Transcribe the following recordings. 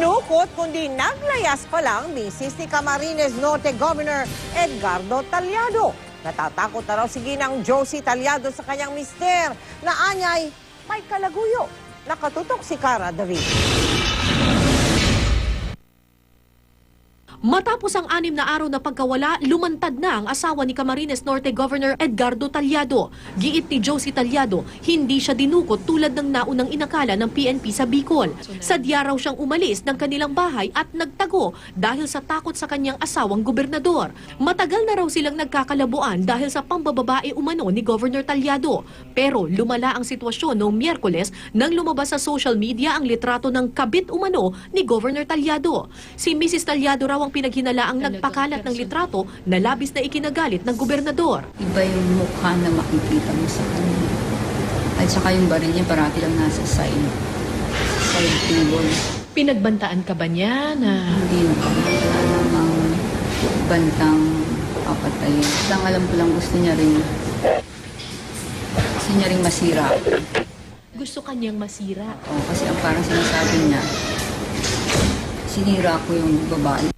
dinukot kundi naglayas pa lang misis ni Camarines Norte Governor Edgardo Talyado. Natatakot na raw si Ginang Josie Talyado sa kanyang mister na anyay may kalaguyo. Nakatutok si Cara David. Matapos ang 6 na araw na pagkawala, lumantad na ang asawa ni Camarines Norte Governor Edgardo Talyado. Giit ni Josie Talyado, hindi siya dinukot tulad ng naunang inakala ng PNP sa Bicol. Sadya raw siyang umalis ng kanilang bahay at nagtago dahil sa takot sa kanyang asawang gobernador. Matagal na raw silang nagkakalabuan dahil sa pambababae umano ni Governor Talyado. Pero lumala ang sitwasyon noong Miyerkules nang lumabas sa social media ang litrato ng kabit umano ni Governor Talyado. Si Mrs. Talyado raw ang pinaghinalaang nagpakalat ng litrato na labis na ikinagalit ng gobernador. Iba yung mukha na makikita mo sa kanya. At saka yung baril niya parati lang nasa side table. Pinagbantaan ka ba niya na... Hindi na kami. Wala namang bantang papatay. Lang alam ko lang gusto niya rin masira. Gusto kanyang masira. Oo, kasi ang parang sinasabi niya, sinira ko yung babae.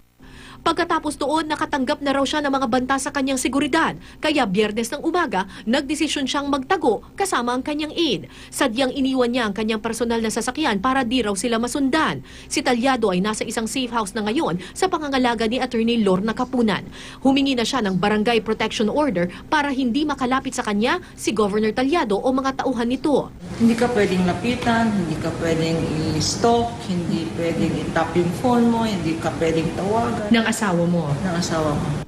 Pagkatapos doon, nakatanggap na raw siya ng mga banta sa kanyang seguridad. Kaya Biyernes ng umaga, nagdesisyon siyang magtago kasama ang kanyang aide. Sadyang iniwan niya ang kanyang personal na sasakyan para di raw sila masundan. Si Talyado ay nasa isang safe house na ngayon sa pangangalaga ni Attorney Lorna Capunan. Humingi na siya ng barangay protection order para hindi makalapit sa kanya si Governor Talyado o mga tauhan nito. Hindi ka pwedeng lapitan, hindi ka pwedeng i-stalk, hindi pwedeng i-tap yung phone mo, hindi ka pwedeng tawagan Ng asawa mo. ng asawa mo.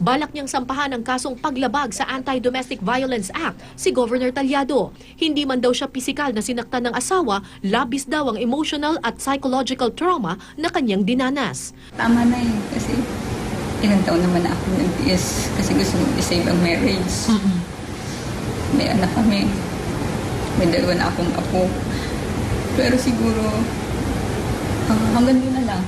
Balak niyang sampahan ng kasong paglabag sa Anti-Domestic Violence Act si Governor Talyado. Hindi man daw siya pisikal na sinaktan ng asawa, labis daw ang emotional at psychological trauma na kanyang dinanas. Tama na yun kasi ilang taon naman na ako nag-PS kasi gusto nang i-save ang marriage. May anak kami. May 2 na akong apo. Pero siguro hanggang doon na lang.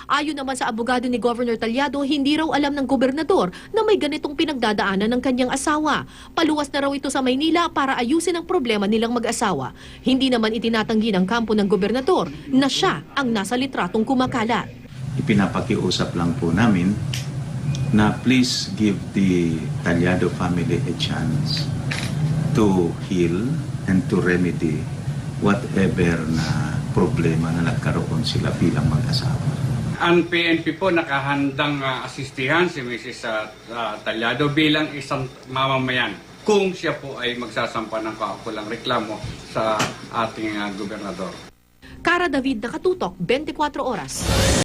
Ayon naman sa abogado ni Governor Talyado, hindi raw alam ng gobernador na may ganitong pinagdadaanan ng kanyang asawa. Paluwas na raw ito sa Maynila para ayusin ang problema nilang mag-asawa. Hindi naman itinatanggi ng kampo ng gobernador na siya ang nasa litratong kumakalat. Ipinapakiusap lang po namin na please give the Talyado family a chance to heal and to remedy whatever na problema na nagkaroon sila bilang mag-asawa. Ang PNP po nakahandang asistihan si Mrs. Talyado bilang isang mamamayan kung siya po ay magsasampa ng kaukulang reklamo sa ating gobernador. Cara David, Nakatutok, 24 Oras.